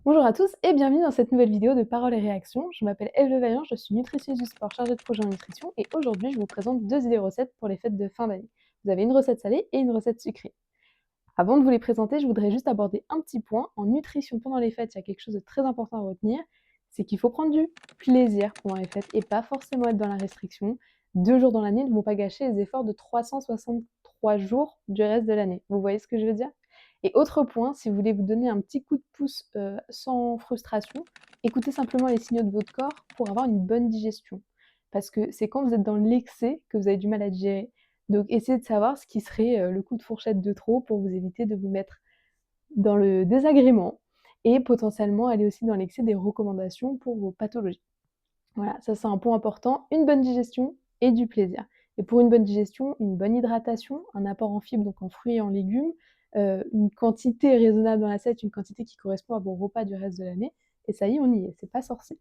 Bonjour à tous et bienvenue dans cette nouvelle vidéo de Paroles et Réactions. Je m'appelle Eve Levaillant, je suis nutritionniste du sport chargée de projet en nutrition et aujourd'hui je vous présente deux idées recettes pour les fêtes de fin d'année. Vous avez une recette salée et une recette sucrée. Avant de vous les présenter, je voudrais juste aborder un petit point. En nutrition pendant les fêtes, il y a quelque chose de très important à retenir, c'est qu'il faut prendre du plaisir pendant les fêtes et pas forcément être dans la restriction. 2 jours dans l'année ne vont pas gâcher les efforts de 363 jours du reste de l'année. Vous voyez ce que je veux dire? Et autre point, si vous voulez vous donner un petit coup de pouce sans frustration, écoutez simplement les signaux de votre corps pour avoir une bonne digestion. Parce que c'est quand vous êtes dans l'excès que vous avez du mal à digérer. Donc essayez de savoir ce qui serait le coup de fourchette de trop pour vous éviter de vous mettre dans le désagrément et potentiellement aller aussi dans l'excès des recommandations pour vos pathologies. Voilà, ça c'est un point important, une bonne digestion et du plaisir. Et pour une bonne digestion, une bonne hydratation, un apport en fibres, donc en fruits et en légumes, une quantité raisonnable dans l'assiette, une quantité qui correspond à vos repas du reste de l'année, et ça y est, on y est, c'est pas sorcier.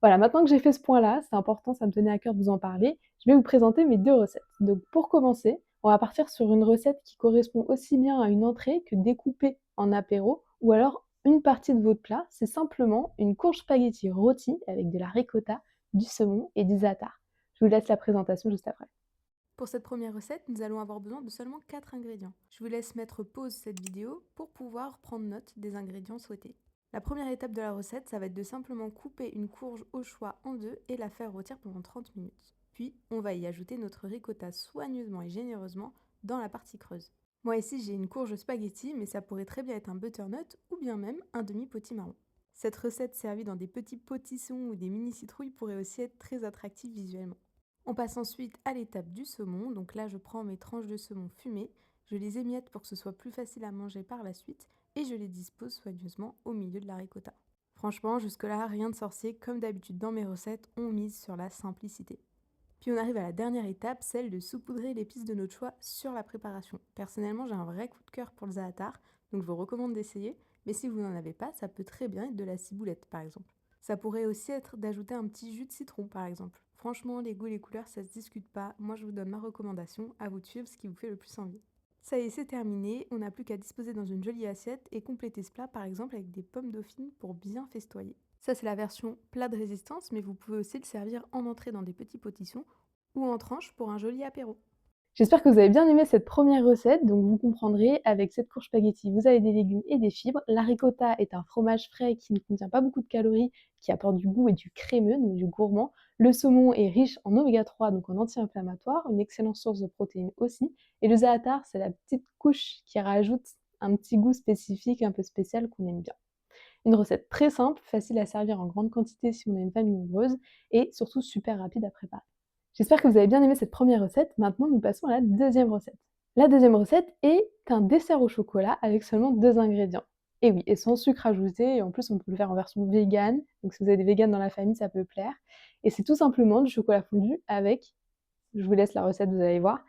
Voilà, maintenant que j'ai fait ce point-là, c'est important, ça me tenait à cœur de vous en parler, je vais vous présenter mes deux recettes. Donc pour commencer, on va partir sur une recette qui correspond aussi bien à une entrée que découpée en apéro, ou alors une partie de votre plat, c'est simplement une courge spaghetti rôtie avec de la ricotta, du saumon et du za'atar. Je vous laisse la présentation juste après. Pour cette première recette, nous allons avoir besoin de seulement 4 ingrédients. Je vous laisse mettre pause cette vidéo pour pouvoir prendre note des ingrédients souhaités. La première étape de la recette, ça va être de simplement couper une courge au choix en deux et la faire rôtir pendant 30 minutes. Puis, on va y ajouter notre ricotta soigneusement et généreusement dans la partie creuse. Moi ici, j'ai une courge spaghetti, mais ça pourrait très bien être un butternut ou bien même un demi-potimarron. Cette recette servie dans des petits potissons ou des mini citrouilles pourrait aussi être très attractive visuellement. On passe ensuite à l'étape du saumon. Donc là, je prends mes tranches de saumon fumé, je les émiette pour que ce soit plus facile à manger par la suite et je les dispose soigneusement au milieu de la ricotta. Franchement, jusque-là, rien de sorcier. Comme d'habitude dans mes recettes, on mise sur la simplicité. Puis on arrive à la dernière étape, celle de saupoudrer l'épice de notre choix sur la préparation. Personnellement, j'ai un vrai coup de cœur pour le za'atar, donc je vous recommande d'essayer, mais si vous n'en avez pas, ça peut très bien être de la ciboulette par exemple. Ça pourrait aussi être d'ajouter un petit jus de citron par exemple. Franchement, les goûts et les couleurs, ça se discute pas. Moi, je vous donne ma recommandation, à vous de suivre ce qui vous fait le plus envie. Ça y est, c'est terminé, on n'a plus qu'à disposer dans une jolie assiette et compléter ce plat par exemple avec des pommes dauphines pour bien festoyer. Ça c'est la version plat de résistance, mais vous pouvez aussi le servir en entrée dans des petits potissons ou en tranches pour un joli apéro. J'espère que vous avez bien aimé cette première recette, donc vous comprendrez, avec cette courge spaghetti, vous avez des légumes et des fibres. La ricotta est un fromage frais qui ne contient pas beaucoup de calories, qui apporte du goût et du crémeux, donc du gourmand. Le saumon est riche en oméga 3, donc en anti-inflammatoire, une excellente source de protéines aussi. Et le za'atar, c'est la petite couche qui rajoute un petit goût spécifique, un peu spécial qu'on aime bien. Une recette très simple, facile à servir en grande quantité si on a une famille nombreuse, et surtout super rapide à préparer. J'espère que vous avez bien aimé cette première recette. Maintenant, nous passons à la deuxième recette. La deuxième recette est un dessert au chocolat avec seulement 2 ingrédients. Et oui, et sans sucre ajouté, et en plus on peut le faire en version vegan, donc si vous avez des véganes dans la famille, ça peut plaire. Et c'est tout simplement du chocolat fondu avec, je vous laisse la recette, vous allez voir.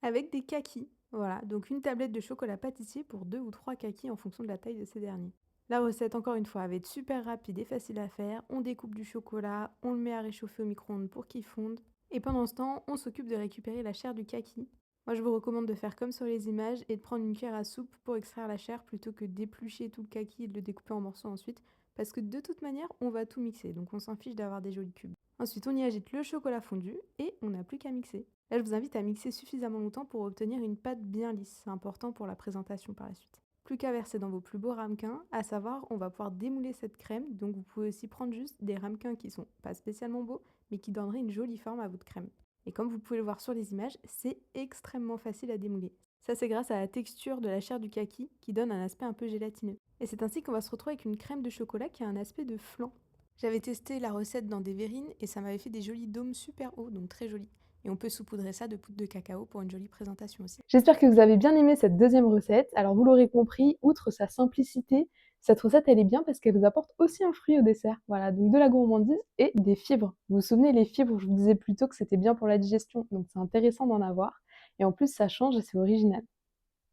Avec des kakis. Voilà, donc une tablette de chocolat pâtissier pour 2 ou 3 kakis en fonction de la taille de ces derniers. La recette, encore une fois, va être super rapide et facile à faire. On découpe du chocolat, on le met à réchauffer au micro-ondes pour qu'il fonde. Et pendant ce temps, on s'occupe de récupérer la chair du kaki. Moi, je vous recommande de faire comme sur les images et de prendre une cuillère à soupe pour extraire la chair plutôt que d'éplucher tout le kaki et de le découper en morceaux ensuite. Parce que de toute manière, on va tout mixer, donc on s'en fiche d'avoir des jolis cubes. Ensuite, on y ajoute le chocolat fondu et on n'a plus qu'à mixer. Là, je vous invite à mixer suffisamment longtemps pour obtenir une pâte bien lisse. C'est important pour la présentation par la suite. Plus qu'à verser dans vos plus beaux ramequins, à savoir, on va pouvoir démouler cette crème. Donc vous pouvez aussi prendre juste des ramequins qui sont pas spécialement beaux, mais qui donneraient une jolie forme à votre crème. Et comme vous pouvez le voir sur les images, c'est extrêmement facile à démouler. Ça, c'est grâce à la texture de la chair du kaki qui donne un aspect un peu gélatineux. Et c'est ainsi qu'on va se retrouver avec une crème de chocolat qui a un aspect de flan. J'avais testé la recette dans des verrines et ça m'avait fait des jolis dômes super hauts, donc très jolis. Et on peut saupoudrer ça de poudre de cacao pour une jolie présentation aussi. J'espère que vous avez bien aimé cette deuxième recette. Alors vous l'aurez compris, outre sa simplicité, cette recette elle est bien parce qu'elle vous apporte aussi un fruit au dessert. Voilà, donc de la gourmandise et des fibres. Vous vous souvenez, les fibres, je vous disais plus tôt que c'était bien pour la digestion, donc c'est intéressant d'en avoir. Et en plus, ça change et c'est original.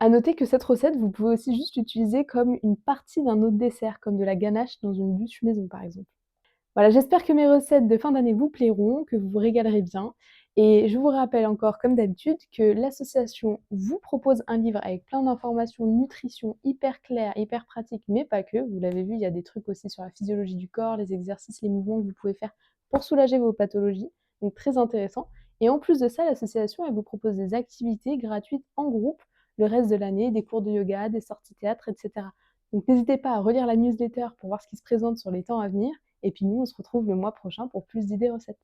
À noter que cette recette, vous pouvez aussi juste l'utiliser comme une partie d'un autre dessert, comme de la ganache dans une bûche maison par exemple. Voilà, j'espère que mes recettes de fin d'année vous plairont, que vous vous régalerez bien. Et je vous rappelle encore, comme d'habitude, que l'association vous propose un livre avec plein d'informations nutrition hyper claires, hyper pratiques, mais pas que. Vous l'avez vu, il y a des trucs aussi sur la physiologie du corps, les exercices, les mouvements que vous pouvez faire pour soulager vos pathologies. Donc très intéressant. Et en plus de ça, l'association, elle vous propose des activités gratuites en groupe le reste de l'année, des cours de yoga, des sorties théâtre, etc. Donc n'hésitez pas à relire la newsletter pour voir ce qui se présente sur les temps à venir. Et puis nous, on se retrouve le mois prochain pour plus d'idées recettes.